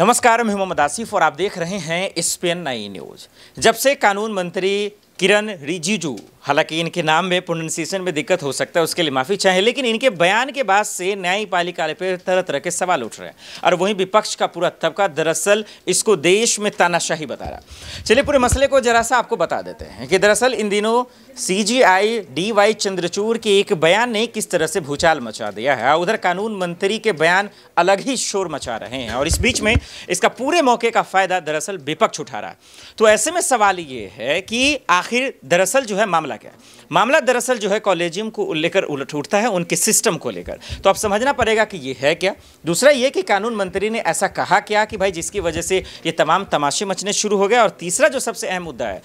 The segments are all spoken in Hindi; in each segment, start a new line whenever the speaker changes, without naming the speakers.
नमस्कार, मैं मोहम्मद आसिफ और आप देख रहे हैं SPN 9 न्यूज। जब से कानून मंत्री किरण रिजिजू, हालांकि इनके नाम में प्रोनाउंसिएशन में दिक्कत हो सकता है, उसके लिए माफी चाहे, लेकिन इनके बयान के बाद से न्यायपालिका पर तरह तरह के सवाल उठ रहे हैं और वहीं विपक्ष का पूरा तबका दरअसल इसको देश में तानाशाही बता रहा। चलिए पूरे मसले को जरा सा आपको बता देते हैं कि दरअसल इन दिनों CGI DY चंद्रचूड़ के एक बयान ने किस तरह से भूचाल मचा दिया है। उधर कानून मंत्री के बयान अलग ही शोर मचा रहे हैं और इस बीच में इसका पूरे मौके का फायदा दरअसल विपक्ष उठा रहा है। तो ऐसे में सवाल ये है कि आखिर दरअसल जो है मामला क्या है। मामला दरअसल जो है कॉलेजियम को लेकर उलट उठता है, उनके सिस्टम को लेकर। तो अब समझना पड़ेगा कि ये है क्या। दूसरा ये कि कानून मंत्री ने ऐसा कहा क्या कि भाई जिसकी वजह से ये तमाम तमाशे मचने शुरू हो गए। और तीसरा जो सबसे अहम मुद्दा है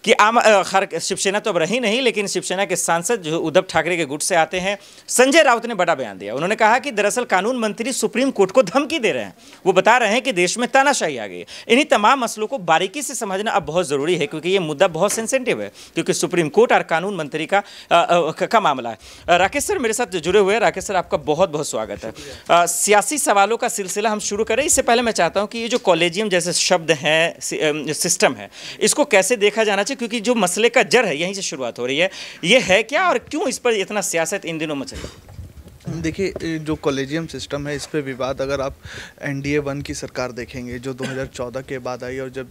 कि आम शिवसेना तो अब रही नहीं, लेकिन शिवसेना के सांसद जो उद्धव ठाकरे के गुट से आते हैं, संजय राउत ने बड़ा बयान दिया। उन्होंने कहा कि दरअसल कानून मंत्री सुप्रीम कोर्ट को धमकी दे रहे हैं। वो बता रहे हैं कि देश में तानाशाही आ गई। इन्हीं तमाम मसलों को बारीकी से समझना अब बहुत जरूरी है, क्योंकि ये मुद्दा बहुत सेंसिटिव है, क्योंकि सुप्रीम कोर्ट और कानून मंत्री का मामला है। राकेश सर मेरे साथ जुड़े हुए हैं। राकेश सर, आपका बहुत बहुत स्वागत है। सियासी सवालों का सिलसिला हम शुरू करें इससे पहले मैं चाहता हूं कि ये जो कॉलेजियम जैसे शब्द है, सिस्टम है, इसको कैसे देखा जाना चाहिए, क्योंकि जो मसले का जड़ है यहीं से शुरुआत हो रही है। ये है क्या और क्यों इस पर इतना सियासत इन दिनों मच रही है?
देखिए, जो कॉलेजियम सिस्टम है इस पे विवाद अगर आप NDA 1 की सरकार देखेंगे जो 2014 के बाद आई, और जब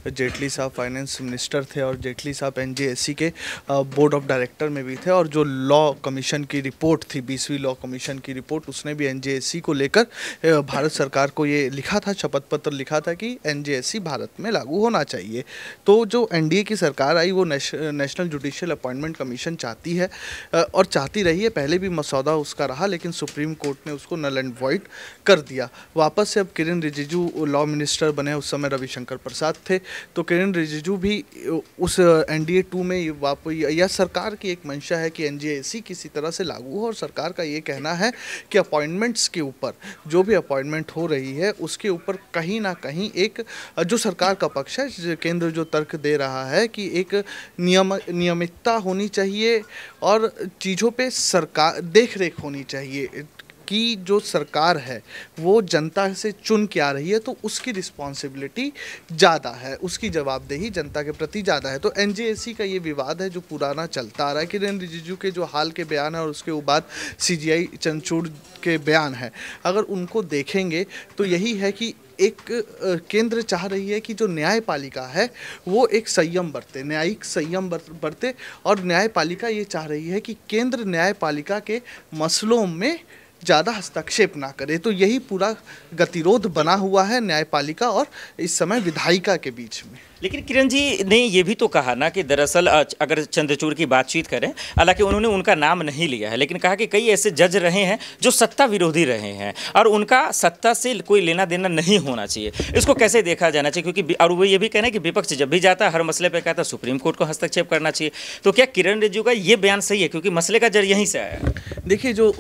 जेटली साहब फाइनेंस मिनिस्टर थे और जेटली साहब NJSC के बोर्ड ऑफ डायरेक्टर में भी थे, और जो लॉ कमीशन की रिपोर्ट थी, 20वीं लॉ कमीशन की रिपोर्ट, उसने भी NJSC को लेकर भारत सरकार को ये लिखा था, शपथ पत्र लिखा था कि NJSC भारत में लागू होना चाहिए। तो जो NDA की सरकार आई वो नेशनल जुडिशियल अपॉइंटमेंट कमीशन चाहती है और चाहती रही है। पहले भी मसौदा उसका रहा, लेकिन सुप्रीम कोर्ट ने उसको नल एंड वॉइड कर दिया। वापस से अब किरण रिजिजू लॉ मिनिस्टर बने, उस समय रविशंकर प्रसाद थे। तो किरण रिजिजू भी उस NDA 2 में यह सरकार की एक मंशा है कि NJSC किसी तरह से लागू हो, और सरकार का ये कहना है कि अपॉइंटमेंट्स के ऊपर, जो भी अपॉइंटमेंट हो रही है उसके ऊपर कहीं ना कहीं एक जो सरकार का पक्ष है, केंद्र जो तर्क दे रहा है कि एक नियमितता होनी चाहिए और चीज़ों पे सरकार देख रेख होनी चाहिए कि जो सरकार है वो जनता से चुन के आ रही है, तो उसकी रिस्पॉन्सिबिलिटी ज़्यादा है, उसकी जवाबदेही जनता के प्रति ज़्यादा है। तो NJSC का ये विवाद है जो पुराना चलता आ रहा है। किरण रिजिजू के जो हाल के बयान है और उसके बाद CGI चंद्रचूड़ के बयान है, अगर उनको देखेंगे तो यही है कि एक केंद्र चाह रही है कि जो न्यायपालिका है वो एक संयम बरते, न्यायिक संयम बरते, और न्यायपालिका ये चाह रही है कि केंद्र न्यायपालिका के मसलों में ज़्यादा हस्तक्षेप ना करे। तो यही पूरा गतिरोध बना हुआ है न्यायपालिका और इस समय विधायिका के बीच में।
लेकिन किरण जी ने ये भी तो कहा ना कि दरअसल अगर चंद्रचूड़ की बातचीत करें, हालांकि उन्होंने उनका नाम नहीं लिया है, लेकिन कहा कि कई ऐसे जज रहे हैं जो सत्ता विरोधी रहे हैं और उनका सत्ता से कोई लेना देना नहीं होना चाहिए। इसको कैसे देखा जाना चाहिए, क्योंकि और वो ये भी कहना है कि विपक्ष जब भी जाता है हर मसले पर कहता है सुप्रीम कोर्ट को हस्तक्षेप करना चाहिए। तो क्या किरण रिजिजू का ये बयान सही है, क्योंकि मसले का जड़ यहीं से आया है?
देखिए, जो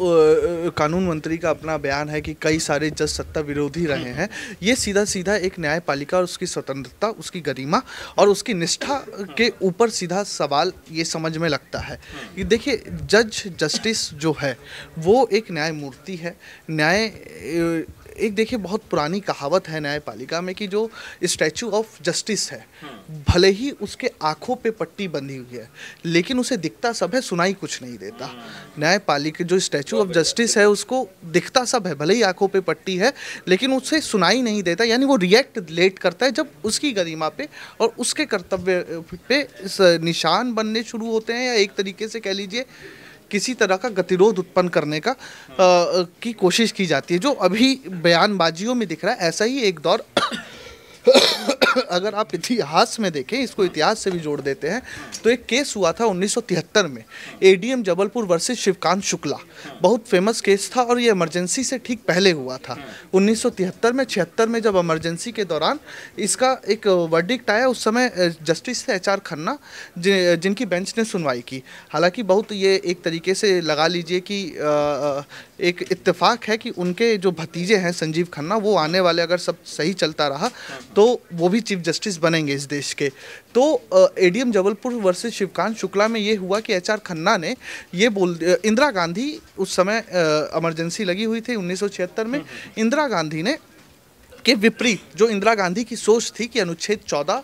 कानून मंत्री का अपना बयान है कि कई सारे जज सत्ता विरोधी रहे हैं, ये सीधा सीधा एक न्यायपालिका और उसकी स्वतंत्रता, उसकी गरिमा और उसकी निष्ठा के ऊपर सीधा सवाल ये समझ में लगता है। कि देखिए, जस्टिस जो है वो एक न्यायमूर्ति है। एक देखिए बहुत पुरानी कहावत है न्यायपालिका में कि जो स्टैचू ऑफ जस्टिस है, भले ही उसके आंखों पे पट्टी बंधी हुई है, लेकिन उसे दिखता सब है, सुनाई कुछ नहीं देता। न्यायपालिका जो स्टैचू ऑफ जस्टिस है उसको दिखता सब है, भले ही आंखों पे पट्टी है, लेकिन उसे सुनाई नहीं देता। यानी वो रिएक्ट लेट करता है जब उसकी गरिमा पे और उसके कर्तव्य पे निशान बनने शुरू होते हैं, या एक तरीके से कह लीजिए किसी तरह का गतिरोध उत्पन्न करने का की कोशिश की जाती है। जो अभी बयानबाजियों में दिख रहा है, ऐसा ही एक दौर अगर आप इतिहास में देखें, इसको इतिहास से भी जोड़ देते हैं, तो एक केस हुआ था 1973 में, ADM जबलपुर वर्सेस शिवकांत शुक्ला। बहुत फेमस केस था और ये इमरजेंसी से ठीक पहले हुआ था 1973 में। 76 में जब इमरजेंसी के दौरान इसका एक वर्डिक्ट आया, उस समय जस्टिस थे HR खन्ना, जिनकी बेंच ने सुनवाई की। हालांकि बहुत ये एक तरीके से लगा लीजिए कि एक इत्तेफाक है कि उनके जो भतीजे हैं संजीव खन्ना, वो आने वाले अगर सब सही चलता रहा तो वो भी चीफ जस्टिस बनेंगे इस देश के। तो ADM जबलपुर वर्सेस शिवकांत शुक्ला में ये हुआ कि HR खन्ना ने ये इंदिरा गांधी, उस समय इमरजेंसी लगी हुई थी 1976 में, इंदिरा गांधी ने के विपरीत जो इंदिरा गांधी की सोच थी कि अनुच्छेद 14,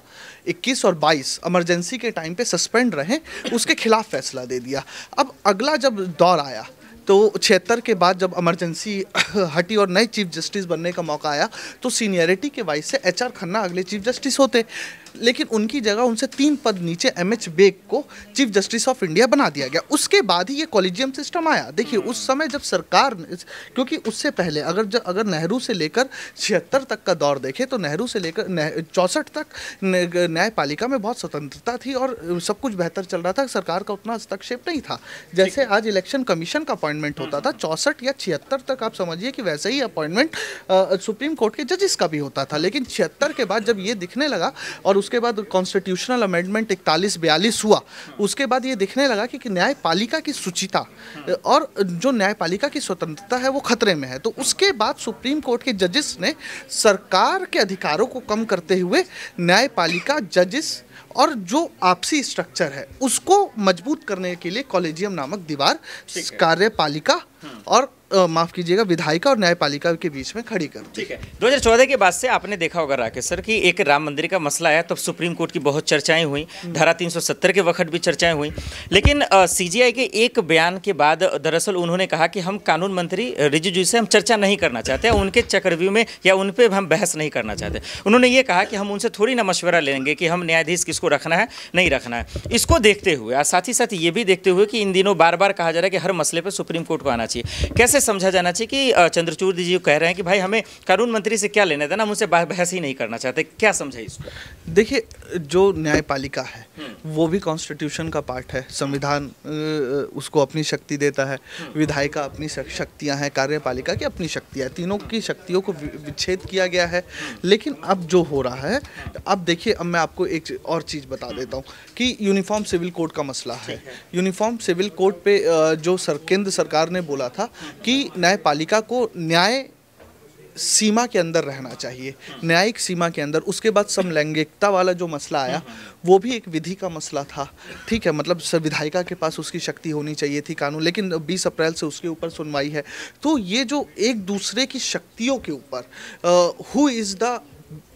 21 और 22 इमरजेंसी के टाइम पे सस्पेंड रहें, उसके खिलाफ फैसला दे दिया। अब अगला जब दौर आया तो 76 के बाद जब इमरजेंसी हटी और नए चीफ जस्टिस बनने का मौका आया तो सीनियरिटी के वाइज से HR खन्ना अगले चीफ जस्टिस होते, लेकिन उनकी जगह उनसे 3 पद नीचे MH बेग को चीफ जस्टिस ऑफ इंडिया बना दिया गया। उसके बाद ही ये कॉलेजियम सिस्टम आया। देखिए उस समय जब सरकार, क्योंकि उससे पहले अगर नेहरू से लेकर 76 तक का दौर देखें तो नेहरू से लेकर 64 तक न्यायपालिका में बहुत स्वतंत्रता थी और सब कुछ बेहतर चल रहा था, सरकार का उतना हस्तक्षेप नहीं था। जैसे आज इलेक्शन कमीशन का अपॉइंटमेंट होता था 64 या 76 तक, आप समझिए कि वैसे ही अपॉइंटमेंट सुप्रीम कोर्ट के जजेस का भी होता था। लेकिन 76 के बाद जब ये दिखने लगा और उसके बाद कॉन्स्टिट्यूशनल अमेंडमेंट 41-42 हुआ, उसके बाद ये दिखने लगा कि न्यायपालिका की शुचिता और जो न्यायपालिका की स्वतंत्रता है वो खतरे में है। तो उसके बाद सुप्रीम कोर्ट के जजेस ने सरकार के अधिकारों को कम करते हुए न्यायपालिका, जजेस और जो आपसी स्ट्रक्चर है उसको मजबूत करने के लिए कॉलेजियम नामक दीवार कार्यपालिका और माफ कीजिएगा विधायिका और न्यायपालिका के बीच में खड़ी कर दी।
ठीक है। 2014 के बाद से आपने देखा होगा राकेश सर कि एक राम मंदिर का मसला आया, तब सुप्रीम कोर्ट की बहुत चर्चाएं हुई, धारा 370 के वक्त भी चर्चाएं हुई, लेकिन CGI के एक बयान के बाद दरअसल उन्होंने कहा कि हम कानून मंत्री रिजिजू से हम चर्चा नहीं करना चाहते, उनके चक्रव्यूह में या उन पर हम बहस नहीं करना चाहते। उन्होंने ये कहा कि हम उनसे थोड़ी ना मशवरा लेंगे कि हम न्यायाधीश किसको रखना है नहीं रखना है। इसको देखते हुए और साथ ही साथ ये भी देखते हुए कि इन दिनों बार बार कहा जा रहा है कि हर मसले पर सुप्रीम कोर्ट को आना चाहिए, कैसे समझा जाना चाहिए कि चंद्रचूड़ जी कह रहे हैं कि भाई हमें कानून मंत्री से क्या लेना था ना, मुझसे बहस ही नहीं करना चाहते, क्या समझे इसको?
देखिए जो न्यायपालिका है वो भी कॉन्स्टिट्यूशन का पार्ट है, संविधान उसको अपनी शक्ति देता है, विधायिका अपनी शक्तियां हैं, कार्यपालिका की अपनी शक्तियां, तीनों की शक्तियों को विच्छेद किया गया है। लेकिन अब जो हो रहा है, अब देखिए, अब मैं आपको एक और चीज़ बता देता हूँ कि यूनिफॉर्म सिविल कोड का मसला है। यूनिफॉर्म सिविल कोड पे जो केंद्र सरकार ने बोला था कि न्यायपालिका को न्याय सीमा के अंदर रहना चाहिए, न्यायिक सीमा के अंदर। उसके बाद समलैंगिकता वाला जो मसला आया वो भी एक विधि का मसला था, ठीक है, मतलब विधायिका के पास उसकी शक्ति होनी चाहिए थी कानून, लेकिन 20 अप्रैल से उसके ऊपर सुनवाई है। तो ये जो एक दूसरे की शक्तियों के ऊपर who is the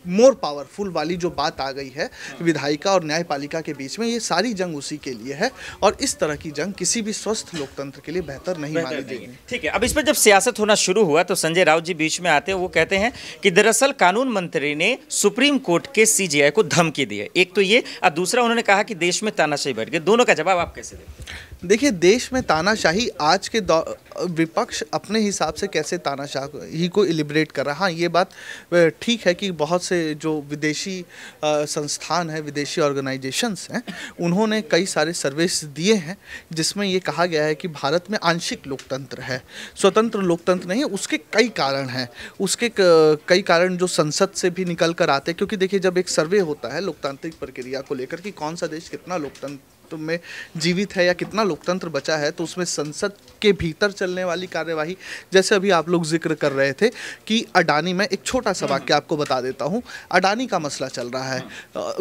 more powerful वाली जो बात आ गई है विधायिका और न्यायपालिका के बीच में, ये सारी जंग उसी के लिए है और इस तरह की जंग किसी भी स्वस्थ लोकतंत्र के लिए बेहतर नहीं मानी जाएगी।
ठीक है। अब इस पर जब सियासत होना शुरू हुआ तो संजय राउत जी बीच में आते हैं, वो कहते हैं कि दरअसल कानून मंत्री ने सुप्रीम कोर्ट के CGI को धमकी दी है। एक तो ये, और दूसरा उन्होंने कहा कि देश में तानाशाही बढ़ गई। दोनों का जवाब आप कैसे देते?
देखिए देश में तानाशाही, आज के विपक्ष अपने हिसाब से कैसे तानाशाही को इलिब्रेट कर रहा है। हाँ, ये बात ठीक है कि बहुत से जो विदेशी संस्थान है, विदेशी ऑर्गेनाइजेशंस हैं, उन्होंने कई सारे सर्वेस दिए हैं जिसमें ये कहा गया है कि भारत में आंशिक लोकतंत्र है, स्वतंत्र लोकतंत्र नहीं है। उसके कई कारण हैं, उसके कई कारण जो संसद से भी निकल कर आते हैं, क्योंकि देखिए जब एक सर्वे होता है लोकतांत्रिक प्रक्रिया को लेकर कि कौन सा देश कितना लोकतंत्र में जीवित है या कितना लोकतंत्र बचा है, तो उसमें संसद के भीतर चलने वाली कार्यवाही, जैसे अभी आप लोग जिक्र कर रहे थे कि अडानी, में एक छोटा सा वाक्य आपको बता देता हूं, अडानी का मसला चल रहा है।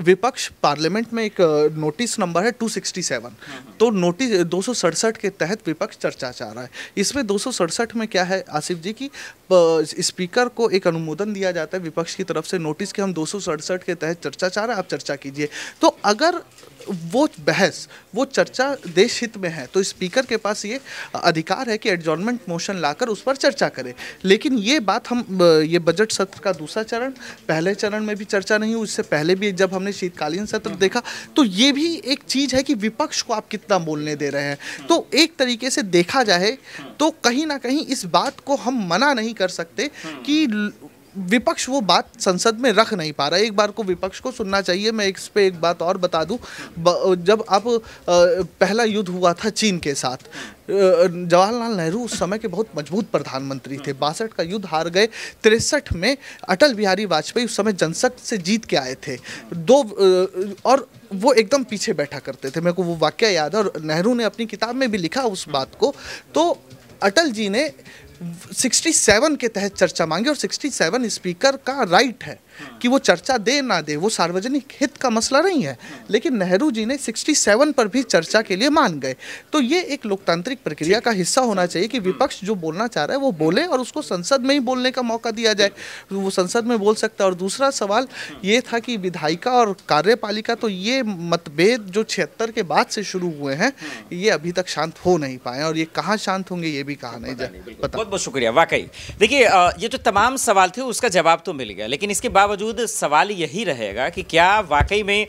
विपक्ष पार्लियामेंट में एक नोटिस नंबर है 267, तो नोटिस 267 के तहत विपक्ष चर्चा चाह रहा है। इसमें 267 में क्या है आसिफ जी की स्पीकर को एक अनुमोदन दिया जाता है विपक्ष की तरफ से नोटिस कि हम 267 के तहत चर्चा चाह रहे हैं, आप चर्चा कीजिए। तो अगर वो बहस, वो चर्चा देश हित में है तो स्पीकर के पास ये अधिकार है कि एडजॉर्नमेंट मोशन लाकर उस पर चर्चा करें। लेकिन ये बात ये बजट सत्र का दूसरा चरण, पहले चरण में भी चर्चा नहीं हुई, उससे पहले भी जब हमने शीतकालीन सत्र देखा, तो ये भी एक चीज़ है कि विपक्ष को आप कितना बोलने दे रहे हैं। तो एक तरीके से देखा जाए तो कहीं ना कहीं इस बात को हम मना नहीं कर सकते कि विपक्ष वो बात संसद में रख नहीं पा रहा है। एक बार को विपक्ष को सुनना चाहिए। मैं इस पे एक बात और बता दूं, जब अब पहला युद्ध हुआ था चीन के साथ, जवाहरलाल नेहरू उस समय के बहुत मजबूत प्रधानमंत्री थे। 62 का युद्ध हार गए, 63 में अटल बिहारी वाजपेयी उस समय जनसंघ से जीत के आए थे, और वो एकदम पीछे बैठा करते थे। मेरे को वो वाक्य याद है और नेहरू ने अपनी किताब में भी लिखा उस बात को। तो अटल जी ने 67 के तहत चर्चा मांगी और 67 स्पीकर का राइट है कि वो चर्चा दे ना दे, वो सार्वजनिक हित का मसला नहीं है, लेकिन नेहरू जी ने 67 पर भी चर्चा के लिए मान गए। तो ये एक लोकतांत्रिक प्रक्रिया का हिस्सा होना चाहिए कि विपक्ष जो बोलना चाह रहा है वो बोले और उसको संसद में ही बोलने का मौका दिया जाए, वो संसद में बोल सकता है। और दूसरा सवाल ये था कि विधायिका और कार्यपालिका, तो ये मतभेद जो 76 के बाद से शुरू हुए हैं ये अभी तक शांत हो नहीं पाए, और ये कहाँ शांत होंगे ये भी कहा नहीं जाए।
बहुत बहुत शुक्रिया। वाकई देखिए, ये जो तमाम सवाल थे उसका जवाब तो मिल गया, लेकिन इसके बावजूद सवाल यही रहेगा कि क्या वाकई में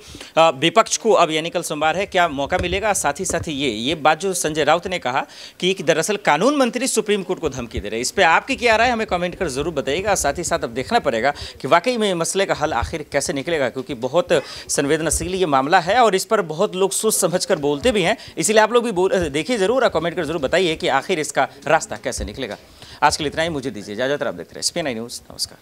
विपक्ष को अब, यानी कल सोमवार है, क्या मौका मिलेगा। साथ ही साथ ये बात जो संजय राउत ने कहा कि दरअसल कानून मंत्री सुप्रीम कोर्ट को धमकी दे रहे हैं, इस पर आपकी क्या राय हमें कमेंट कर जरूर बताइएगा। साथ ही साथ अब देखना पड़ेगा कि वाकई में मसले का हल आखिर कैसे निकलेगा, क्योंकि बहुत संवेदनशील ये मामला है और इस पर बहुत लोग सोच समझ कर बोलते भी हैं। इसलिए आप लोग भी देखिए जरूर और कमेंट कर जरूर बताइए कि आखिर इसका रास्ता कैसे निकलेगा। आज के लिए इतना ही, मुझे दीजिए इजाजत। आप देखते रहे SPN9 न्यूज़। नमस्कार।